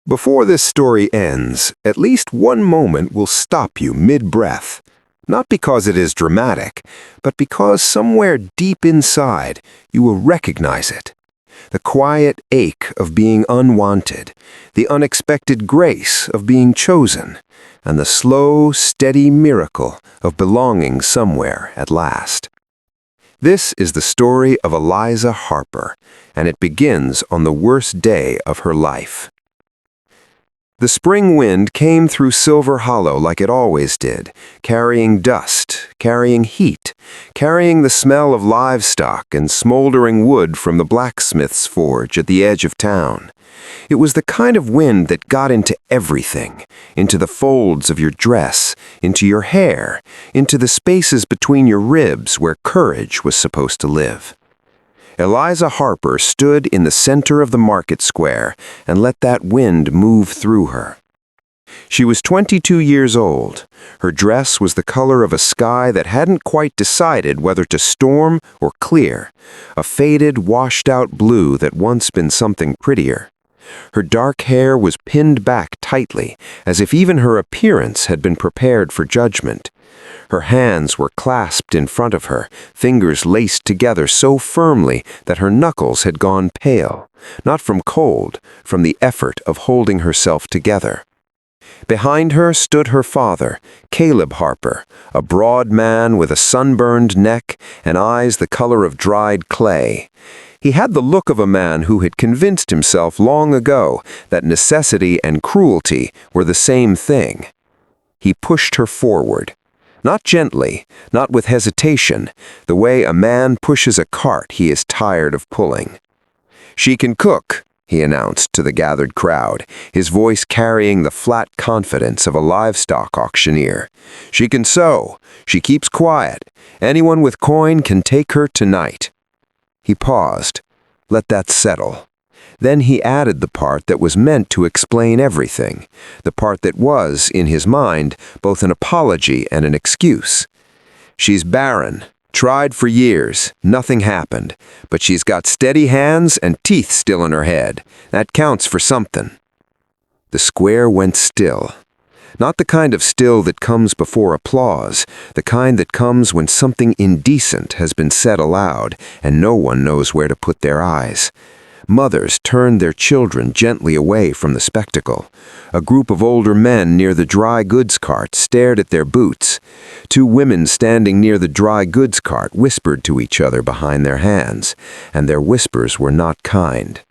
Before this story ends, at least one moment will stop you mid-breath. Not because it is dramatic, but because somewhere deep inside you will recognize it. The quiet ache of being unwanted, the unexpected grace of being chosen, and the slow, steady miracle of belonging somewhere at last. This is the story of Eliza Harper, and it begins on the worst day of her life. The spring wind came through Silver Hollow like it always did, carrying dust, carrying heat, carrying the smell of livestock and smoldering wood from the blacksmith's forge at the edge of town. It was the kind of wind that got into everything, into the folds of your dress, into your hair, into the spaces between your ribs where courage was supposed to live. Eliza Harper stood in the center of the market square and let that wind move through her. She was 22 years old. Her dress was the color of a sky that hadn't quite decided whether to storm or clear, a faded, washed-out blue that once been something prettier. Her dark hair was pinned back tightly, as if even her appearance had been prepared for judgment. Her hands were clasped in front of her, fingers laced together so firmly that her knuckles had gone pale, not from cold, from the effort of holding herself together. Behind her stood her father, Caleb Harper, a broad man with a sunburned neck and eyes the color of dried clay. He had the look of a man who had convinced himself long ago that necessity and cruelty were the same thing. He pushed her forward. Not gently, not with hesitation, the way a man pushes a cart he is tired of pulling. "She can cook," he announced to the gathered crowd, his voice carrying the flat confidence of a livestock auctioneer. "She can sew. She keeps quiet. Anyone with coin can take her tonight." He paused. Let that settle. Then he added the part that was meant to explain everything, the part that was, in his mind, both an apology and an excuse. "She's barren. Tried for years. Nothing happened. But she's got steady hands and teeth still in her head. That counts for something." The square went still. Not the kind of still that comes before applause, the kind that comes when something indecent has been said aloud and no one knows where to put their eyes. Mothers turned their children gently away from the spectacle. A group of older men near the dry goods cart stared at their boots. Two women standing near the dry goods cart whispered to each other behind their hands, and their whispers were not kind.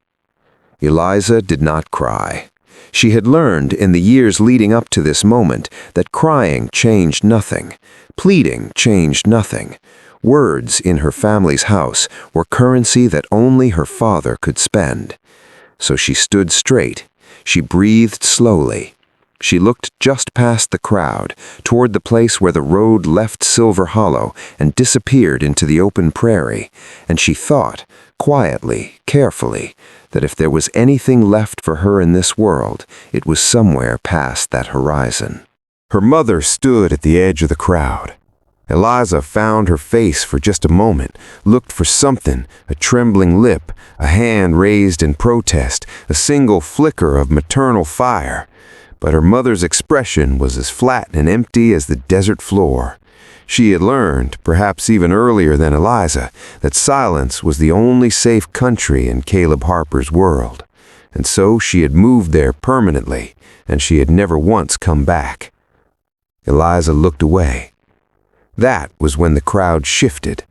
Eliza did not cry. She had learned in the years leading up to this moment that crying changed nothing, pleading changed nothing. Words in her family's house were currency that only her father could spend. So she stood straight. She breathed slowly. She looked just past the crowd, toward the place where the road left Silver Hollow and disappeared into the open prairie, and she thought, quietly, carefully, that if there was anything left for her in this world, it was somewhere past that horizon. Her mother stood at the edge of the crowd. Eliza found her face for just a moment, looked for something, a trembling lip, a hand raised in protest, a single flicker of maternal fire. But her mother's expression was as flat and empty as the desert floor. She had learned, perhaps even earlier than Eliza, that silence was the only safe country in Caleb Harper's world. And so she had moved there permanently, and she had never once come back. Eliza looked away. That was when the crowd shifted.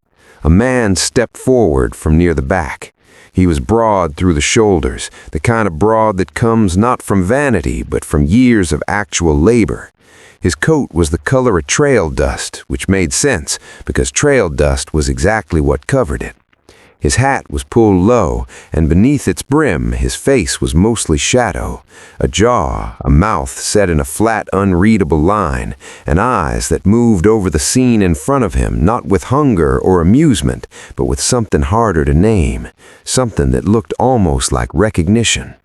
A man stepped forward from near the back. He was broad through the shoulders, the kind of broad that comes not from vanity, but from years of actual labor. His coat was the color of trail dust, which made sense, because trail dust was exactly what covered it. His hat was pulled low, and beneath its brim his face was mostly shadow, a jaw, a mouth set in a flat, unreadable line, and eyes that moved over the scene in front of him, not with hunger or amusement, but with something harder to name, something that looked almost like recognition.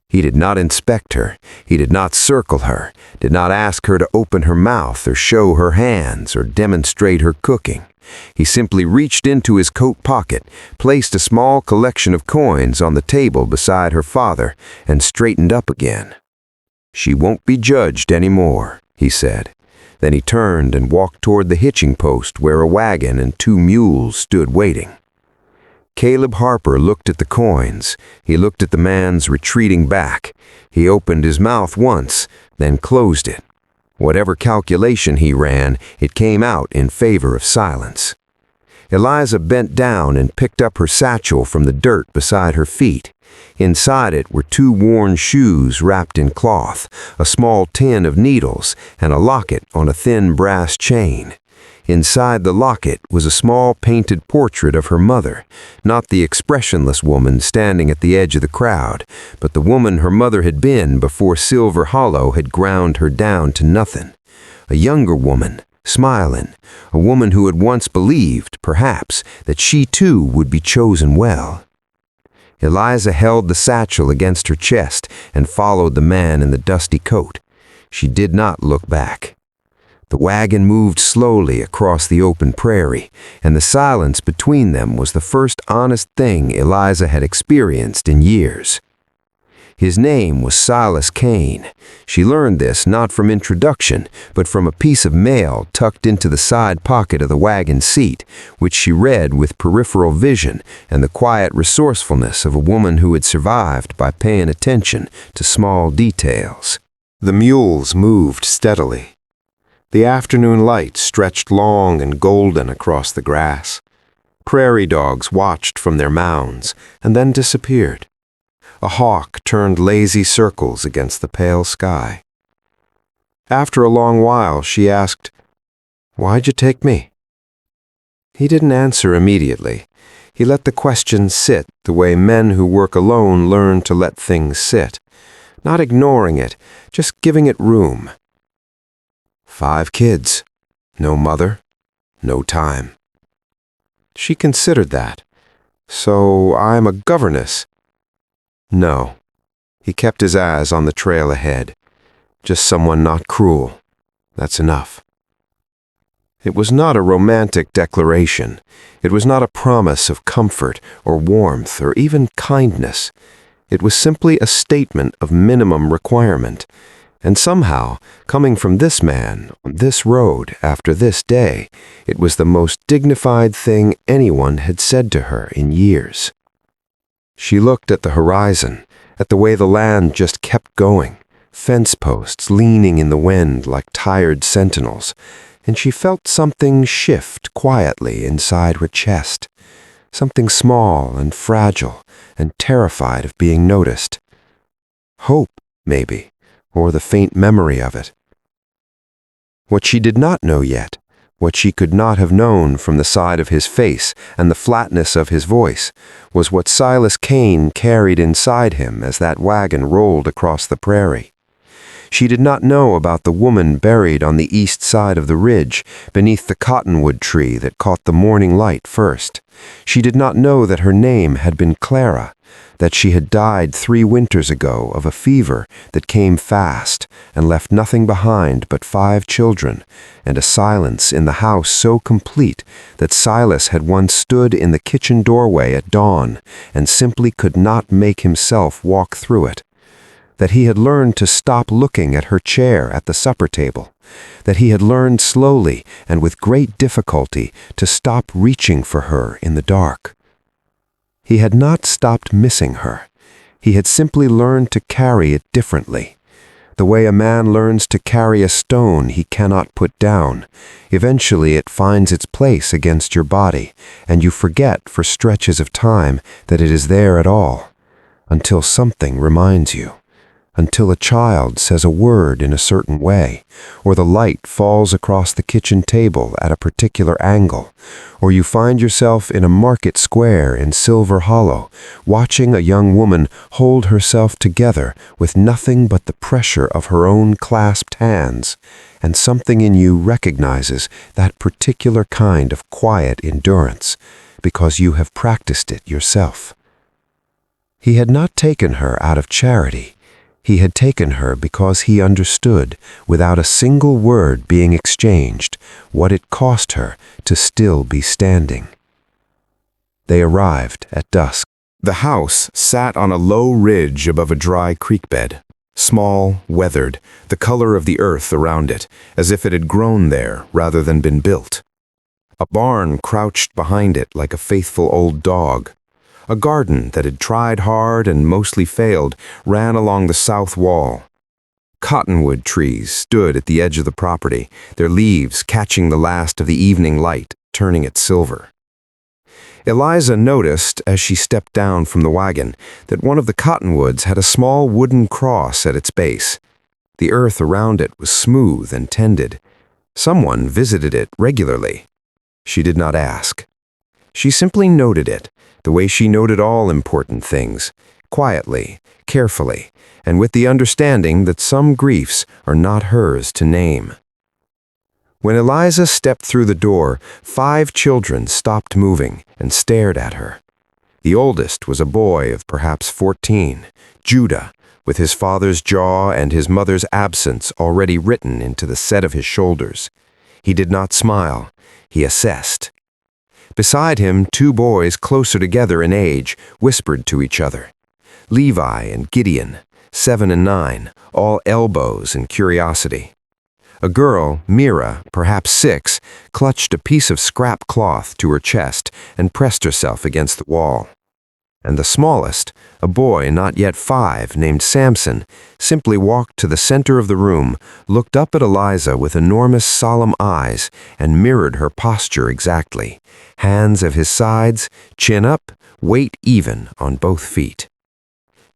He did not inspect her, he did not circle her, did not ask her to open her mouth or show her hands or demonstrate her cooking. He simply reached into his coat pocket, placed a small collection of coins on the table beside her father, and straightened up again. "She won't be judged anymore," he said. Then he turned and walked toward the hitching post where a wagon and 2 mules stood waiting. Caleb Harper looked at the coins. He looked at the man's retreating back. He opened his mouth once, then closed it. Whatever calculation he ran, it came out in favor of silence. Eliza bent down and picked up her satchel from the dirt beside her feet. Inside it were 2 worn shoes wrapped in cloth, a small tin of needles, and a locket on a thin brass chain. Inside the locket was a small painted portrait of her mother, not the expressionless woman standing at the edge of the crowd, but the woman her mother had been before Silver Hollow had ground her down to nothing. A younger woman, smiling, a woman who had once believed, perhaps, that she too would be chosen well. Eliza held the satchel against her chest and followed the man in the dusty coat. She did not look back. The wagon moved slowly across the open prairie, and the silence between them was the first honest thing Eliza had experienced in years. His name was Silas Kane. She learned this not from introduction, but from a piece of mail tucked into the side pocket of the wagon seat, which she read with peripheral vision and the quiet resourcefulness of a woman who had survived by paying attention to small details. The mules moved steadily. The afternoon light stretched long and golden across the grass. Prairie dogs watched from their mounds and then disappeared. A hawk turned lazy circles against the pale sky. After a long while, she asked, "Why'd you take me?" He didn't answer immediately. He let the question sit the way men who work alone learn to let things sit, not ignoring it, just giving it room. 5 kids, no mother, no time. She considered that. "So I'm a governess." No. He kept his eyes on the trail ahead. Just someone not cruel. That's enough. It was not a romantic declaration. It was not a promise of comfort or warmth or even kindness. It was simply a statement of minimum requirement. And somehow, coming from this man, on this road, after this day, it was the most dignified thing anyone had said to her in years. She looked at the horizon, at the way the land just kept going, fence posts leaning in the wind like tired sentinels, and she felt something shift quietly inside her chest, something small and fragile and terrified of being noticed. Hope, maybe, or the faint memory of it. What she did not know yet, what she could not have known from the side of his face and the flatness of his voice, was what Silas Kane carried inside him as that wagon rolled across the prairie. She did not know about the woman buried on the east side of the ridge, beneath the cottonwood tree that caught the morning light first. She did not know that her name had been Clara, that she had died 3 winters ago of a fever that came fast and left nothing behind but 5 children, and a silence in the house so complete that Silas had once stood in the kitchen doorway at dawn and simply could not make himself walk through it. That he had learned to stop looking at her chair at the supper table, that he had learned slowly and with great difficulty to stop reaching for her in the dark. He had not stopped missing her. He had simply learned to carry it differently. The way a man learns to carry a stone he cannot put down. Eventually it finds its place against your body, and you forget for stretches of time that it is there at all, until something reminds you. Until a child says a word in a certain way, or the light falls across the kitchen table at a particular angle, or you find yourself in a market square in Silver Hollow, watching a young woman hold herself together with nothing but the pressure of her own clasped hands, and something in you recognizes that particular kind of quiet endurance, because you have practiced it yourself. He had not taken her out of charity. He had taken her because he understood, without a single word being exchanged, what it cost her to still be standing. They arrived at dusk. The house sat on a low ridge above a dry creek bed, small, weathered, the color of the earth around it, as if it had grown there rather than been built. A barn crouched behind it like a faithful old dog. A garden that had tried hard and mostly failed ran along the south wall. Cottonwood trees stood at the edge of the property, their leaves catching the last of the evening light, turning it silver. Eliza noticed, as she stepped down from the wagon, that one of the cottonwoods had a small wooden cross at its base. The earth around it was smooth and tended. Someone visited it regularly. She did not ask. She simply noted it, the way she noted all important things, quietly, carefully, and with the understanding that some griefs are not hers to name. When Eliza stepped through the door, 5 children stopped moving and stared at her. The oldest was a boy of perhaps 14, Judah, with his father's jaw and his mother's absence already written into the set of his shoulders. He did not smile. He assessed. Beside him, 2 boys closer together in age whispered to each other. Levi and Gideon, 7 and 9, all elbows and curiosity. A girl, Mira, perhaps 6, clutched a piece of scrap cloth to her chest and pressed herself against the wall. And the smallest, a boy not yet 5 named Samson, simply walked to the center of the room, looked up at Eliza with enormous solemn eyes, and mirrored her posture exactly. Hands at his sides, chin up, weight even on both feet.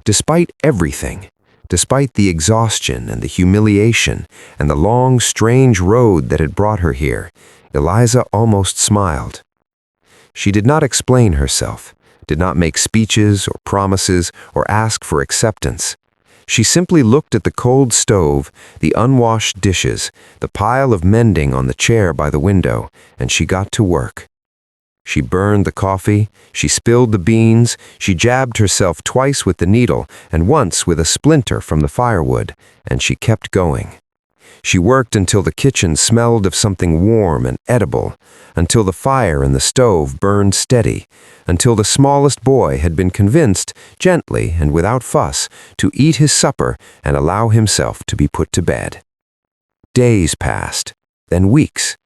Despite everything, despite the exhaustion and the humiliation and the long, strange road that had brought her here, Eliza almost smiled. She did not explain herself, did not make speeches or promises or ask for acceptance. She simply looked at the cold stove, the unwashed dishes, the pile of mending on the chair by the window, and she got to work. She burned the coffee, she spilled the beans, she jabbed herself twice with the needle and once with a splinter from the firewood, and she kept going. She worked until the kitchen smelled of something warm and edible, until the fire in the stove burned steady, until the smallest boy had been convinced, gently and without fuss, to eat his supper and allow himself to be put to bed. Days passed, then weeks.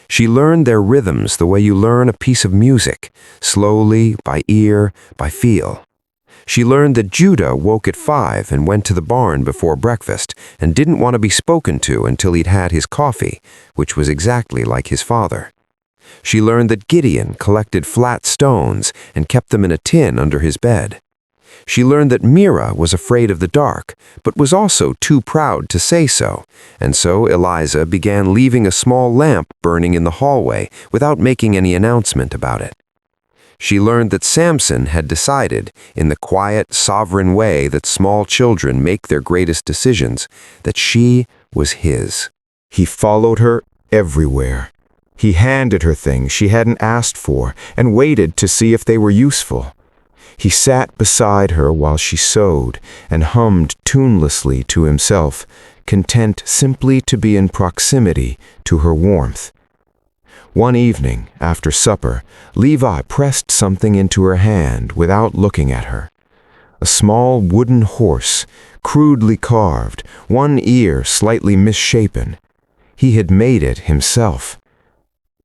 She learned their rhythms the way you learn a piece of music, slowly, by ear, by feel. She learned that Judah woke at 5 and went to the barn before breakfast and didn't want to be spoken to until he'd had his coffee, which was exactly like his father. She learned that Gideon collected flat stones and kept them in a tin under his bed. She learned that Mira was afraid of the dark, but was also too proud to say so, and so Eliza began leaving a small lamp burning in the hallway without making any announcement about it. She learned that Samson had decided, in the quiet, sovereign way that small children make their greatest decisions, that she was his. He followed her everywhere. He handed her things she hadn't asked for and waited to see if they were useful. He sat beside her while she sewed and hummed tunelessly to himself, content simply to be in proximity to her warmth. One evening, after supper, Levi pressed something into her hand without looking at her. A small wooden horse, crudely carved, one ear slightly misshapen. He had made it himself.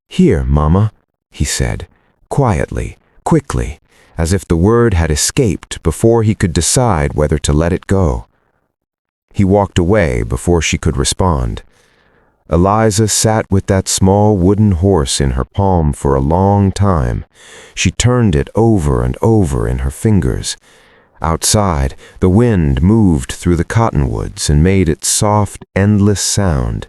"Here, Mama," he said, quietly, quickly, as if the word had escaped before he could decide whether to let it go. He walked away before she could respond. Eliza sat with that small wooden horse in her palm for a long time. She turned it over and over in her fingers. Outside, the wind moved through the cottonwoods and made its soft, endless sound.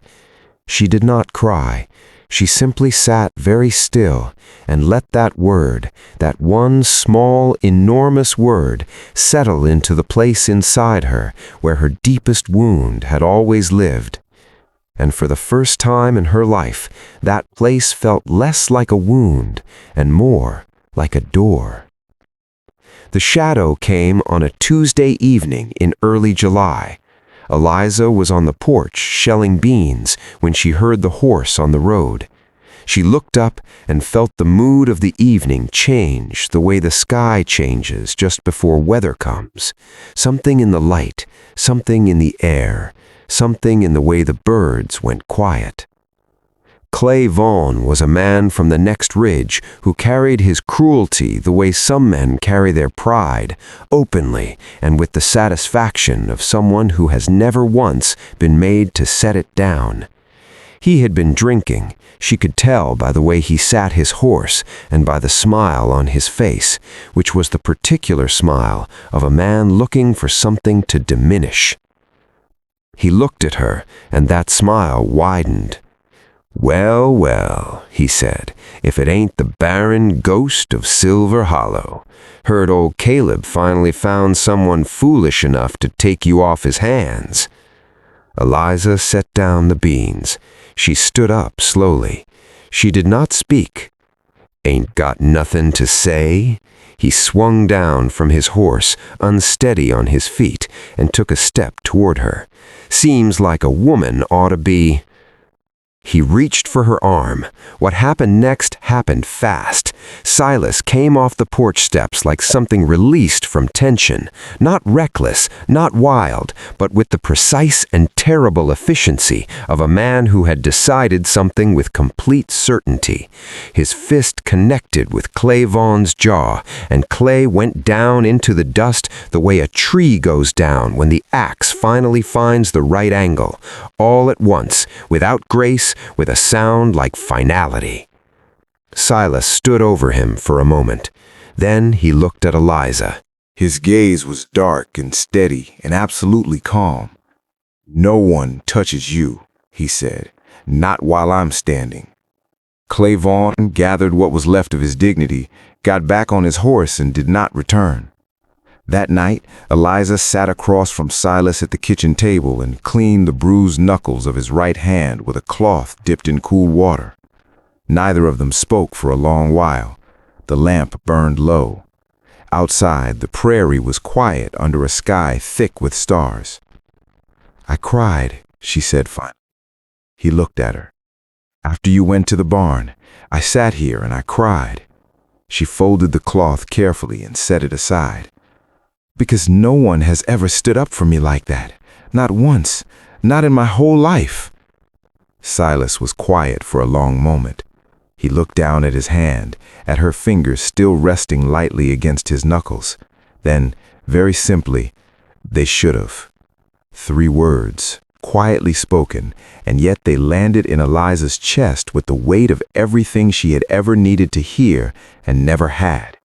She did not cry. She simply sat very still and let that word, that one small, enormous word, settle into the place inside her where her deepest wound had always lived. And for the first time in her life, that place felt less like a wound and more like a door. The shadow came on a Tuesday evening in early July. Eliza was on the porch shelling beans when she heard the horse on the road. She looked up and felt the mood of the evening change the way the sky changes just before weather comes. Something in the light, something in the air, something in the way the birds went quiet. Clay Vaughan was a man from the next ridge who carried his cruelty the way some men carry their pride, openly and with the satisfaction of someone who has never once been made to set it down. He had been drinking, she could tell by the way he sat his horse and by the smile on his face, which was the particular smile of a man looking for something to diminish. He looked at her, and that smile widened. "Well, well," he said, "if it ain't the Barren ghost of Silver Hollow. Heard old Caleb finally found someone foolish enough to take you off his hands." Eliza set down the beans. She stood up slowly. She did not speak. "Ain't got nothing to say?" He swung down from his horse, unsteady on his feet, and took a step toward her. "Seems like a woman ought to be—" He reached for her arm. What happened next happened fast. Silas came off the porch steps like something released from tension, not reckless, not wild, but with the precise and terrible efficiency of a man who had decided something with complete certainty. His fist connected with Clay Vaughan's jaw, and Clay went down into the dust the way a tree goes down when the axe finally finds the right angle, all at once, without grace, with a sound like finality. Silas stood over him for a moment. Then he looked at Eliza. His gaze was dark and steady and absolutely calm. "No one touches you," he said, "not while I'm standing." Clay Vaughan gathered what was left of his dignity, got back on his horse, and did not return. That night, Eliza sat across from Silas at the kitchen table and cleaned the bruised knuckles of his right hand with a cloth dipped in cool water. Neither of them spoke for a long while. The lamp burned low. Outside, the prairie was quiet under a sky thick with stars. "I cried," she said finally. He looked at her. "After you went to the barn, I sat here and I cried." She folded the cloth carefully and set it aside. "Because no one has ever stood up for me like that. Not once. Not in my whole life." Silas was quiet for a long moment. He looked down at his hand, at her fingers still resting lightly against his knuckles. Then, very simply, "They should have." 3 words, quietly spoken, and yet they landed in Eliza's chest with the weight of everything she had ever needed to hear and never had.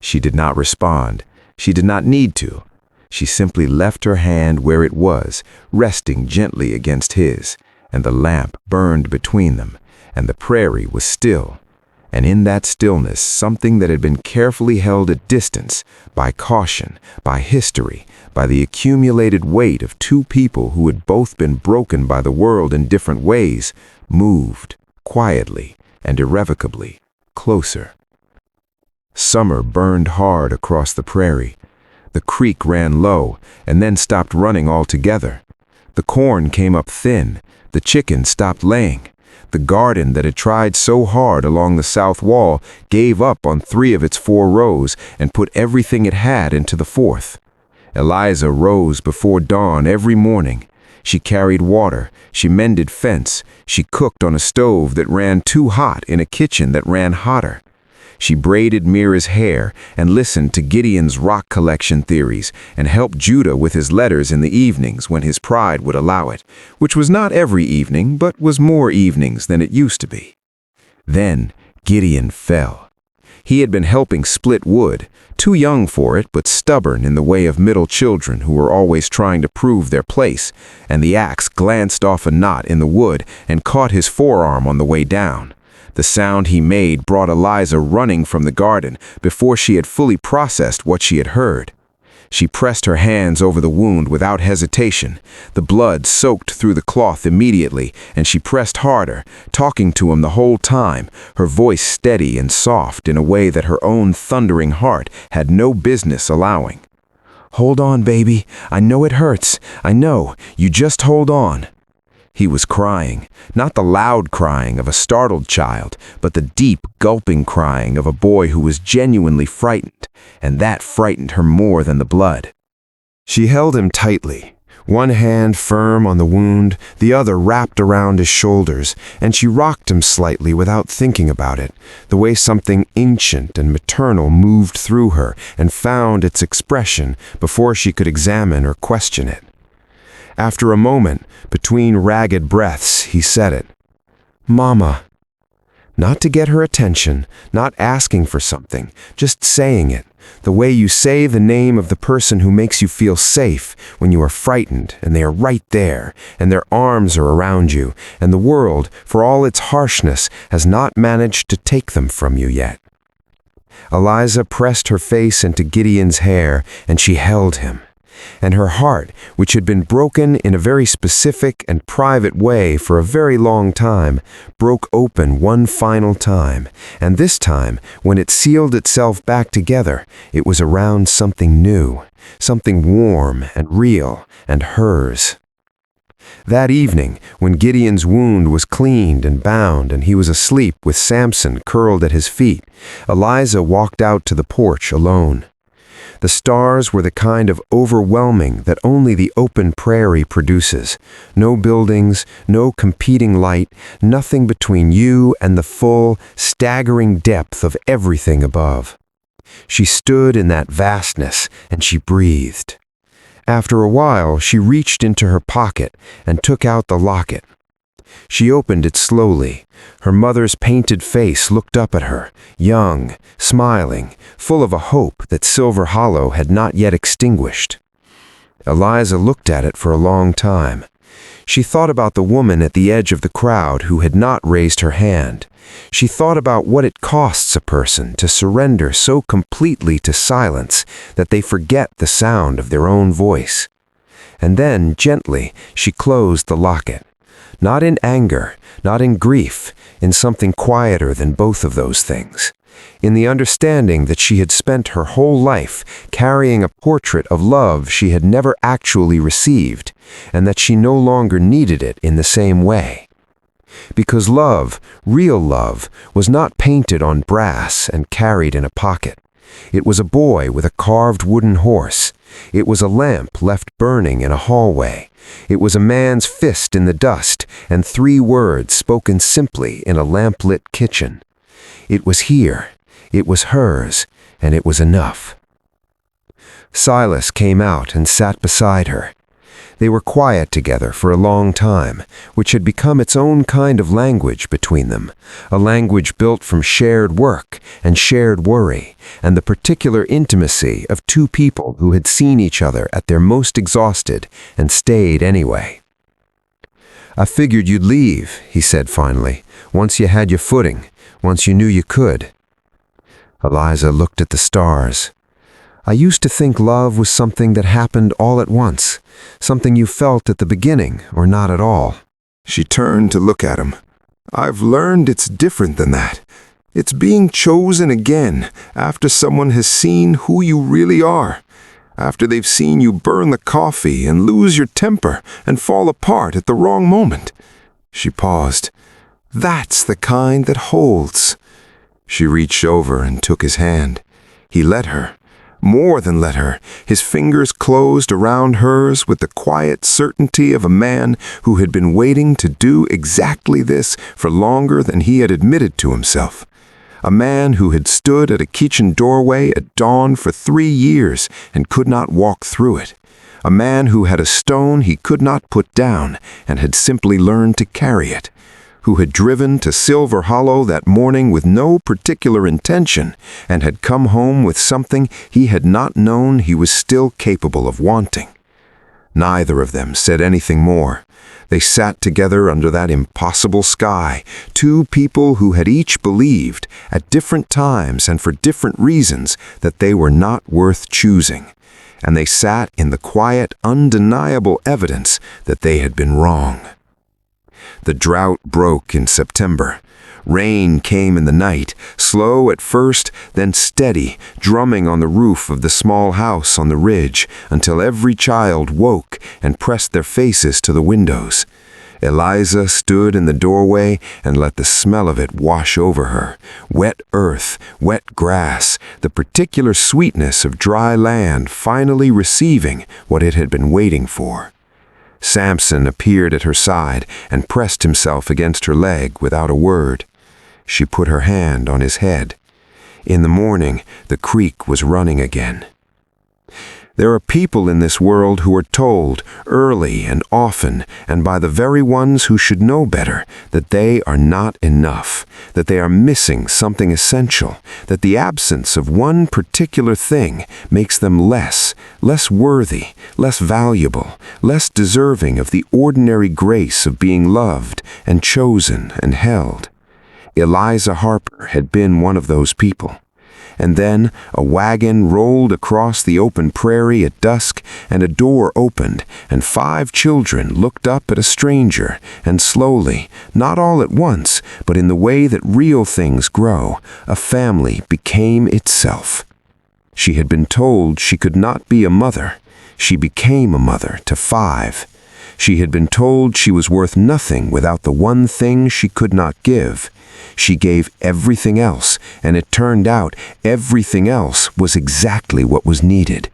She did not respond. She did not need to. She simply left her hand where it was, resting gently against his, and the lamp burned between them, and the prairie was still. And in that stillness, something that had been carefully held at distance, by caution, by history, by the accumulated weight of 2 people who had both been broken by the world in different ways, moved, quietly and irrevocably, closer. Summer burned hard across the prairie. The creek ran low and then stopped running altogether. The corn came up thin. The chickens stopped laying. The garden that had tried so hard along the south wall gave up on 3 of its 4 rows and put everything it had into the 4th. Eliza rose before dawn every morning. She carried water. She mended fence. She cooked on a stove that ran too hot in a kitchen that ran hotter. She braided Mira's hair and listened to Gideon's rock collection theories and helped Judah with his letters in the evenings when his pride would allow it, which was not every evening, but was more evenings than it used to be. Then Gideon fell. He had been helping split wood, too young for it but stubborn in the way of middle children who were always trying to prove their place, and the axe glanced off a knot in the wood and caught his forearm on the way down. The sound he made brought Eliza running from the garden before she had fully processed what she had heard. She pressed her hands over the wound without hesitation. The blood soaked through the cloth immediately, and she pressed harder, talking to him the whole time, her voice steady and soft in a way that her own thundering heart had no business allowing. "Hold on, baby. I know it hurts. I know. You just hold on." He was crying, not the loud crying of a startled child, but the deep, gulping crying of a boy who was genuinely frightened, and that frightened her more than the blood. She held him tightly, one hand firm on the wound, the other wrapped around his shoulders, and she rocked him slightly without thinking about it, the way something ancient and maternal moved through her and found its expression before she could examine or question it. After a moment, between ragged breaths, he said it. "Mama." Not to get her attention, not asking for something, just saying it, the way you say the name of the person who makes you feel safe when you are frightened and they are right there, and their arms are around you, and the world, for all its harshness, has not managed to take them from you yet. Eliza pressed her face into Gideon's hair, and she held him. And her heart, which had been broken in a very specific and private way for a very long time, broke open one final time, and this time, when it sealed itself back together, it was around something new, something warm and real, and hers. That evening, when Gideon's wound was cleaned and bound and he was asleep with Samson curled at his feet, Eliza walked out to the porch alone. The stars were the kind of overwhelming that only the open prairie produces. No buildings, no competing light, nothing between you and the full, staggering depth of everything above. She stood in that vastness, and she breathed. After a while, she reached into her pocket and took out the locket. She opened it slowly. Her mother's painted face looked up at her, young, smiling, full of a hope that Silver Hollow had not yet extinguished. Eliza looked at it for a long time. She thought about the woman at the edge of the crowd who had not raised her hand. She thought about what it costs a person to surrender so completely to silence that they forget the sound of their own voice. And then, gently, she closed the locket. Not in anger, not in grief, in something quieter than both of those things. In the understanding that she had spent her whole life carrying a portrait of love she had never actually received, and that she no longer needed it in the same way. Because love, real love, was not painted on brass and carried in a pocket. It was a boy with a carved wooden horse. It was a lamp left burning in a hallway. It was a man's fist in the dust and 3 words spoken simply in a lamp-lit kitchen. It was here, it was hers, and it was enough. Silas came out and sat beside her. They were quiet together for a long time, which had become its own kind of language between them, a language built from shared work and shared worry, and the particular intimacy of 2 people who had seen each other at their most exhausted and stayed anyway. "I figured you'd leave," he said finally, "once you had your footing, once you knew you could." Eliza looked at the stars. "I used to think love was something that happened all at once, something you felt at the beginning or not at all." She turned to look at him. "I've learned it's different than that. It's being chosen again after someone has seen who you really are, after they've seen you burn the coffee and lose your temper and fall apart at the wrong moment." She paused. "That's the kind that holds." She reached over and took his hand. He let her. More than let her, his fingers closed around hers with the quiet certainty of a man who had been waiting to do exactly this for longer than he had admitted to himself. A man who had stood at a kitchen doorway at dawn for 3 years and could not walk through it. A man who had a stone he could not put down and had simply learned to carry it. Who had driven to Silver Hollow that morning with no particular intention and had come home with something he had not known he was still capable of wanting. Neither of them said anything more. They sat together under that impossible sky, two people who had each believed, at different times and for different reasons, that they were not worth choosing. And they sat in the quiet, undeniable evidence that they had been wrong. The drought broke in September. Rain came in the night, slow at first, then steady, drumming on the roof of the small house on the ridge until every child woke and pressed their faces to the windows. Eliza stood in the doorway and let the smell of it wash over her. Wet earth, wet grass, the particular sweetness of dry land finally receiving what it had been waiting for. Samson appeared at her side and pressed himself against her leg without a word. She put her hand on his head. In the morning, the creek was running again. There are people in this world who are told, early and often, and by the very ones who should know better, that they are not enough, that they are missing something essential, that the absence of one particular thing makes them less worthy, less valuable, less deserving of the ordinary grace of being loved and chosen and held. Eliza Harper had been one of those people. And then a wagon rolled across the open prairie at dusk, and a door opened, and 5 children looked up at a stranger, and slowly, not all at once, but in the way that real things grow, a family became itself. She had been told she could not be a mother. She became a mother to 5. She had been told she was worth nothing without the one thing she could not give. She gave everything else, and it turned out everything else was exactly what was needed.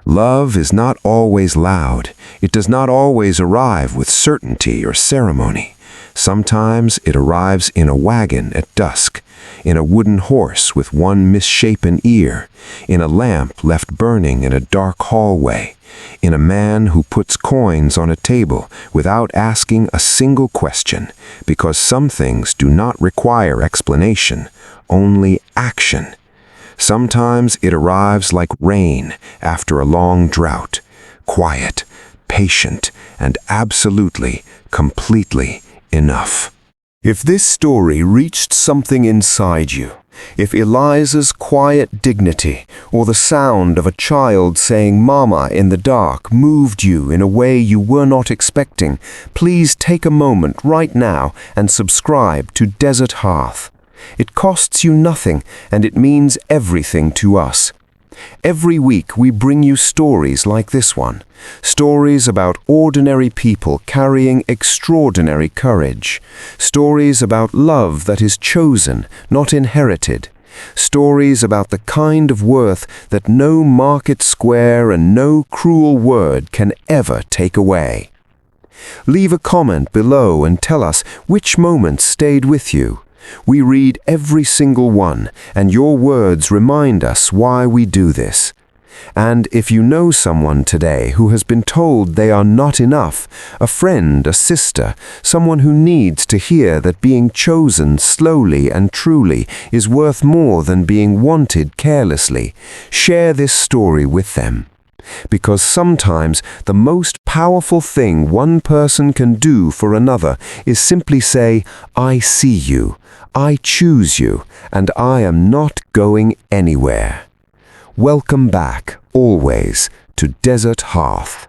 Love is not always loud. It does not always arrive with certainty or ceremony. Sometimes it arrives in a wagon at dusk, in a wooden horse with one misshapen ear, in a lamp left burning in a dark hallway, in a man who puts coins on a table without asking a single question, because some things do not require explanation, only action. Sometimes it arrives like rain after a long drought, quiet, patient, and absolutely, completely enough. If this story reached something inside you, if Eliza's quiet dignity or the sound of a child saying "Mama" in the dark moved you in a way you were not expecting, please take a moment right now and subscribe to Desert Hearth. It costs you nothing, and it means everything to us. Every week we bring you stories like this one, stories about ordinary people carrying extraordinary courage, stories about love that is chosen, not inherited, stories about the kind of worth that no market square and no cruel word can ever take away. Leave a comment below and tell us which moments stayed with you. We read every single one, and your words remind us why we do this. And if you know someone today who has been told they are not enough, a friend, a sister, someone who needs to hear that being chosen slowly and truly is worth more than being wanted carelessly, share this story with them. Because sometimes the most powerful thing one person can do for another is simply say, "I see you, I choose you, and I am not going anywhere." Welcome back, always, to Desert Hearth.